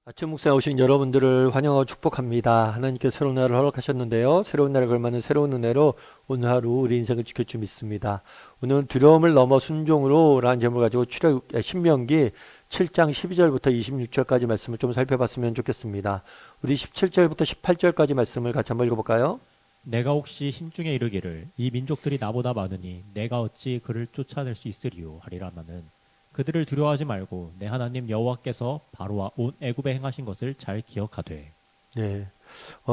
아침 묵상에 오신 여러분들을 환영하고 축복합니다. 하나님께서 새로운 날을 허락하셨는데요. 새로운 날에 걸맞는 새로운 은혜로 오늘 하루 우리 인생을 지킬 줄 믿습니다. 오늘은 두려움을 넘어 순종으로 라는 제목을 가지고 신명기 7장 12절부터 26절까지 말씀을 좀 살펴봤으면 좋겠습니다. 우리 17절부터 18절까지 말씀을 같이 한번 읽어볼까요? 내가 혹시 심중에 이르기를 이 민족들이 나보다 많으니 내가 어찌 그를 쫓아낼 수 있으리요 하리라마는 그들을 두려워하지 말고 내 하나님 여호와께서 바로와 온 애굽에 행하신 것을 잘 기억하되. 네.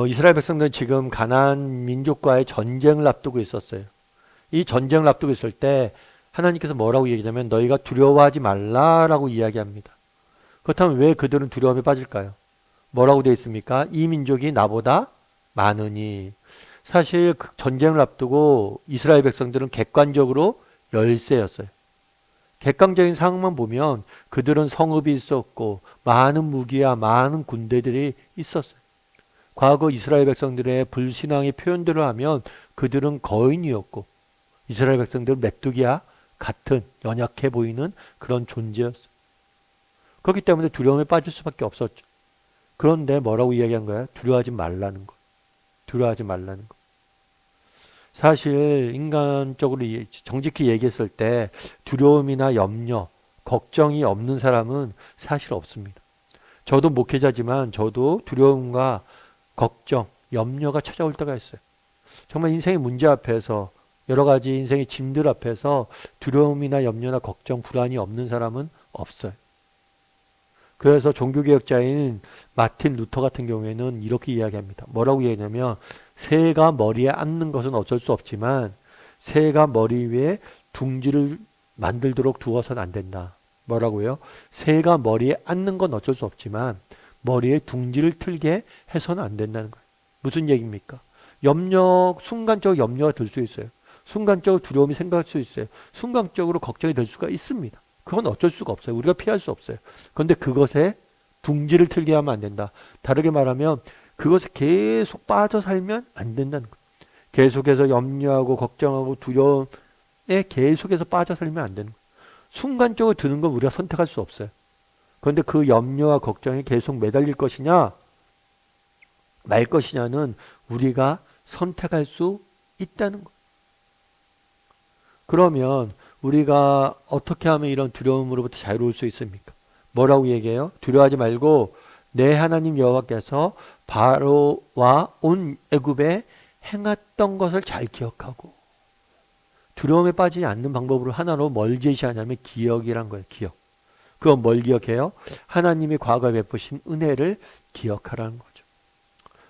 이스라엘 백성들은 지금 가나안 민족과의 전쟁을 앞두고 있었어요. 이 전쟁을 앞두고 있을 때 하나님께서 뭐라고 얘기하냐면 너희가 두려워하지 말라라고 이야기합니다. 그렇다면 왜 그들은 두려움에 빠질까요? 뭐라고 되어 있습니까? 이 민족이 나보다 많으니. 사실 그 전쟁을 앞두고 이스라엘 백성들은 객관적으로 열세였어요. 객관적인 상황만 보면 그들은 성읍이 있었고 많은 무기와 많은 군대들이 있었어요. 과거 이스라엘 백성들의 불신앙의 표현대로 하면 그들은 거인이었고 이스라엘 백성들은 메뚜기와 같은 연약해 보이는 그런 존재였어요. 그렇기 때문에 두려움에 빠질 수밖에 없었죠. 그런데 뭐라고 이야기한 거야? 두려워하지 말라는 거. 두려워하지 말라는 거. 사실 인간적으로 정직히 얘기했을 때 두려움이나 염려, 걱정이 없는 사람은 사실 없습니다. 저도 목회자지만 저도 두려움과 걱정, 염려가 찾아올 때가 있어요. 정말 인생의 문제 앞에서 여러 가지 인생의 짐들 앞에서 두려움이나 염려나 걱정, 불안이 없는 사람은 없어요. 그래서 종교개혁자인 마틴 루터 같은 경우에는 이렇게 이야기합니다. 뭐라고 이야기하냐면 새가 머리에 앉는 것은 어쩔 수 없지만 새가 머리 위에 둥지를 만들도록 두어서는 안 된다. 뭐라고요? 새가 머리에 앉는 건 어쩔 수 없지만 머리에 둥지를 틀게 해서는 안 된다는 거예요. 무슨 얘기입니까? 순간적으로 염려가 들 수 있어요. 순간적으로 두려움이 생각할 수 있어요. 순간적으로 걱정이 될 수가 있습니다. 그건 어쩔 수가 없어요. 우리가 피할 수 없어요. 그런데 그것에 둥지를 틀게 하면 안 된다. 다르게 말하면 그것에 계속 빠져 살면 안 된다는 거예요. 계속해서 염려하고 걱정하고 두려움에 계속해서 빠져 살면 안 되는 거예요. 순간적으로 드는 건 우리가 선택할 수 없어요. 그런데 그 염려와 걱정에 계속 매달릴 것이냐 말 것이냐는 우리가 선택할 수 있다는 거예요. 그러면 우리가 어떻게 하면 이런 두려움으로부터 자유로울 수 있습니까? 뭐라고 얘기해요? 두려워하지 말고 내 하나님 여호와께서 바로와 온 애굽에 행했던 것을 잘 기억하고. 두려움에 빠지지 않는 방법으로 하나로 뭘 제시하냐면 기억이란 거예요. 기억. 그건 뭘 기억해요? 하나님이 과거에 베푸신 은혜를 기억하라는 거죠.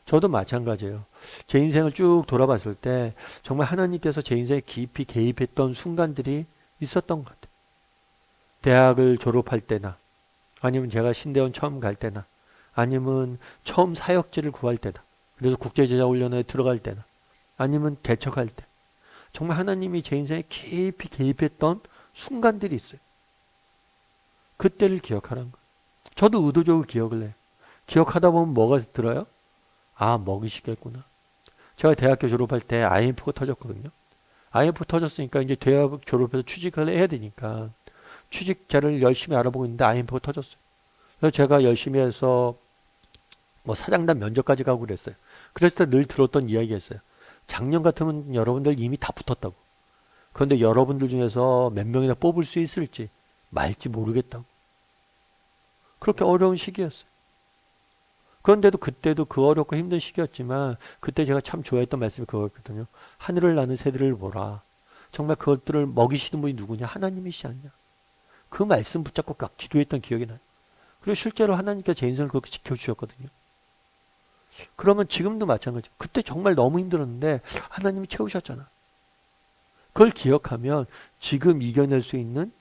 저도 마찬가지예요. 제 인생을 쭉 돌아봤을 때 정말 하나님께서 제 인생에 깊이 개입했던 순간들이 있었던 것 같아요. 대학을 졸업할 때나 아니면 제가 신대원 처음 갈 때나 아니면 처음 사역지를 구할 때나 그래서 국제제자훈련에 들어갈 때나 아니면 개척할 때 정말 하나님이 제 인생에 깊이 개입했던 순간들이 있어요. 그때를 기억하라는 거예요. 저도 의도적으로 기억을 해요. 기억하다 보면 뭐가 들어요? 아, 먹이시겠구나. 제가 대학교 졸업할 때 IMF가 터졌거든요. IMF 터졌으니까 이제 대학 졸업해서 취직을 해야 되니까 취직자를 열심히 알아보고 있는데 IMF가 터졌어요. 그래서 제가 열심히 해서 뭐 사장단 면접까지 가고 그랬어요. 그랬을 때 늘 들었던 이야기였어요. 작년 같으면 여러분들 이미 다 붙었다고. 그런데 여러분들 중에서 몇 명이나 뽑을 수 있을지 말지 모르겠다고. 그렇게 어려운 시기였어요. 그런데도 그때도 그 어렵고 힘든 시기였지만 그때 제가 참 좋아했던 말씀이 그거였거든요. 하늘을 나는 새들을 보라. 정말 그것들을 먹이시는 분이 누구냐? 하나님이시지 않냐? 그 말씀 붙잡고 막 기도했던 기억이 나요. 그리고 실제로 하나님께서 제 인생을 그렇게 지켜주셨거든요. 그러면 지금도 마찬가지예요. 그때 정말 너무 힘들었는데 하나님이 채우셨잖아. 그걸 기억하면 지금 이겨낼 수 있는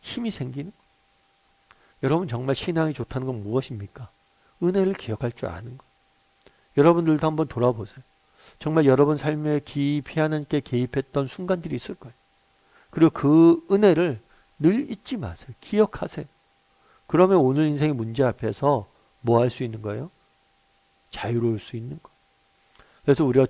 힘이 생기는 거예요. 여러분 정말 신앙이 좋다는 건 무엇입니까? 은혜를 기억할 줄 아는 것. 여러분들도 한번 돌아보세요. 정말 여러분 삶에 깊이 하나님께 개입했던 순간들이 있을 거예요. 그리고 그 은혜를 늘 잊지 마세요. 기억하세요. 그러면 오늘 인생의 문제 앞에서 뭐 할 수 있는 거예요? 자유로울 수 있는 거. 그래서 우리가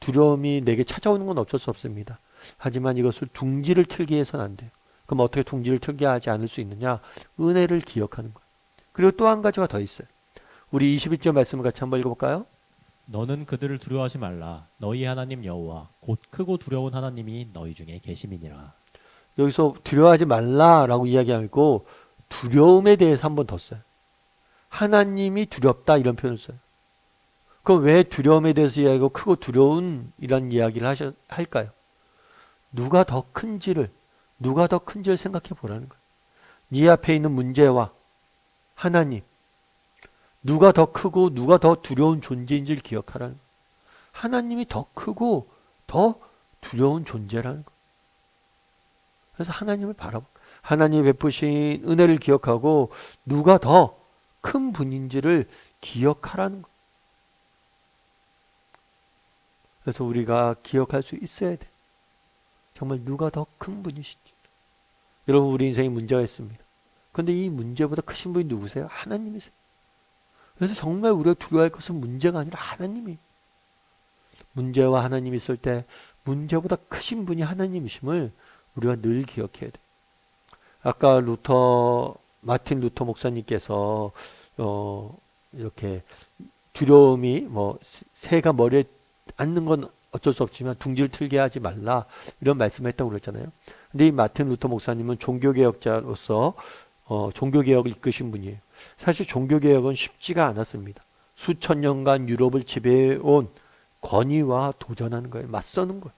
두려움이 내게 찾아오는 건 어쩔 수 없습니다. 하지만 이것을 둥지를 틀게 해서는 안 돼요. 그럼 어떻게 둥지를 틀게 하지 않을 수 있느냐? 은혜를 기억하는 거예요. 그리고 또 한 가지가 더 있어요. 우리 21절 말씀을 같이 한번 읽어볼까요? 너는 그들을 두려워하지 말라. 너희 하나님 여호와 곧 크고 두려운 하나님이 너희 중에 계심이니라. 여기서 두려워하지 말라라고 이야기하고 두려움에 대해서 한 번 더 써요. 하나님이 두렵다 이런 표현을 써요. 그럼 왜 두려움에 대해서 이야기하고 크고 두려운 이런 이야기를 할까요? 누가 더 큰지를 생각해 보라는 거예요. 네 앞에 있는 문제와 하나님, 누가 더 크고 누가 더 두려운 존재인지를 기억하라는 거예요. 하나님이 더 크고 더 두려운 존재라는 거예요. 그래서 하나님을 하나님이 베푸신 은혜를 기억하고 누가 더 큰 분인지를 기억하라는 거예요. 그래서 우리가 기억할 수 있어야 돼. 정말 누가 더 큰 분이신지. 여러분, 우리 인생에 문제가 있습니다. 그런데 이 문제보다 크신 분이 누구세요? 하나님이세요. 그래서 정말 우리가 두려워할 것은 문제가 아니라 하나님이에요. 문제와 하나님이 있을 때 문제보다 크신 분이 하나님이심을 우리가 늘 기억해야 돼. 아까 마틴 루터 목사님께서 이렇게 두려움이 새가 머리에 앉는 건 어쩔 수 없지만 둥지를 틀게 하지 말라 이런 말씀을 했다고 그랬잖아요. 근데 이 마틴 루터 목사님은 종교개혁자로서 종교개혁을 이끄신 분이에요. 사실 종교개혁은 쉽지가 않았습니다. 수천 년간 유럽을 지배해온 권위와 도전하는 거예요. 맞서는 거예요.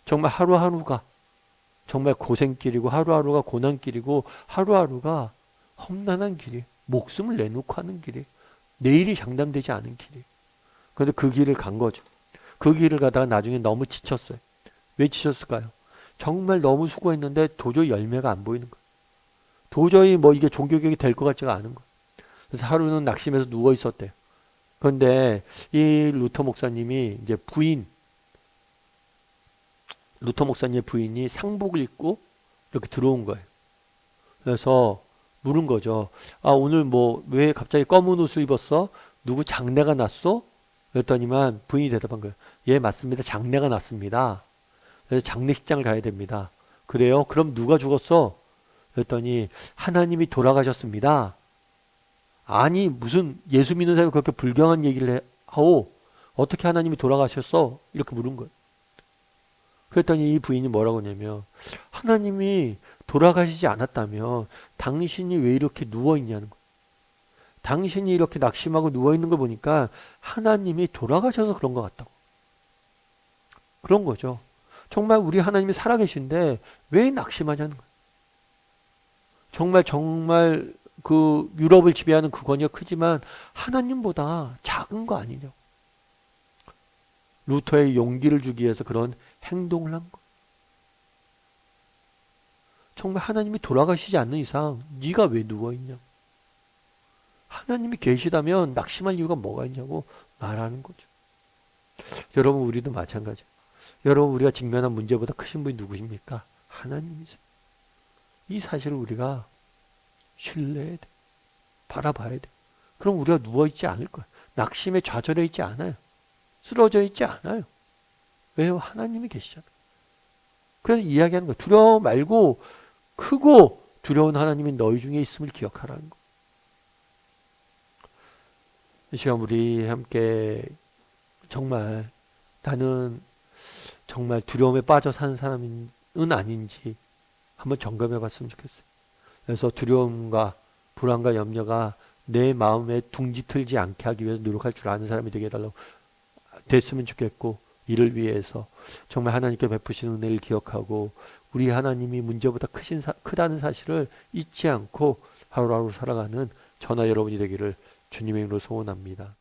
정말 하루하루가 정말 고생길이고 하루하루가 고난길이고 하루하루가 험난한 길이에요. 목숨을 내놓고 하는 길이에요. 내일이 장담되지 않은 길이에요. 그런데 그 길을 간 거죠. 그 길을 가다가 나중에 너무 지쳤어요. 왜 지쳤을까요? 정말 너무 수고했는데 도저히 열매가 안 보이는 거예요. 도저히 이게 종교개혁이 될 것 같지가 않은 거예요. 그래서 하루는 낙심해서 누워 있었대요. 그런데 이 루터 목사님이 이제 루터 목사님의 부인이 상복을 입고 이렇게 들어온 거예요. 그래서 물은 거죠. 아, 오늘 왜 갑자기 검은 옷을 입었어? 누구 장례가 났어? 그랬더니만 부인이 대답한 거예요. 예, 맞습니다. 장례가 났습니다. 그래서 장례식장을 가야 됩니다. 그래요? 그럼 누가 죽었어? 그랬더니 하나님이 돌아가셨습니다. 아니, 무슨 예수 믿는 사람이 그렇게 불경한 얘기를 하고 어떻게 하나님이 돌아가셨어? 이렇게 물은 거예요. 그랬더니 이 부인이 뭐라고 하냐면 하나님이 돌아가시지 않았다면 당신이 왜 이렇게 누워있냐는 거예요. 당신이 이렇게 낙심하고 누워있는 걸 보니까 하나님이 돌아가셔서 그런 것 같다고. 그런 거죠. 정말 우리 하나님이 살아계신데 왜 낙심하냐는 거예요. 정말 그 유럽을 지배하는 그 권위가 크지만 하나님보다 작은 거 아니냐고. 루터의 용기를 주기 위해서 그런 행동을 한 거예요. 정말 하나님이 돌아가시지 않는 이상 네가 왜 누워있냐고. 하나님이 계시다면 낙심할 이유가 뭐가 있냐고 말하는 거죠. 여러분, 우리도 마찬가지예요. 여러분, 우리가 직면한 문제보다 크신 분이 누구십니까? 하나님이세요. 이 사실을 우리가 신뢰해야 돼. 바라봐야 돼. 그럼 우리가 누워있지 않을 거예요. 낙심에 좌절해 있지 않아요. 쓰러져 있지 않아요. 왜요? 하나님이 계시잖아요. 그래서 이야기하는 거예요. 두려워 말고 크고 두려운 하나님이 너희 중에 있음을 기억하라는 거예요. 이 시간 우리 함께 정말 나는 정말 두려움에 빠져 사는 사람은 아닌지 한번 점검해 봤으면 좋겠어요. 그래서 두려움과 불안과 염려가 내 마음에 둥지 틀지 않게 하기 위해서 노력할 줄 아는 사람이 되게 해달라고 됐으면 좋겠고, 이를 위해서 정말 하나님께 베푸신 은혜를 기억하고 우리 하나님이 문제보다 크다는 사실을 잊지 않고 하루하루 살아가는 저나 여러분이 되기를 주님의 이름으로 소원합니다.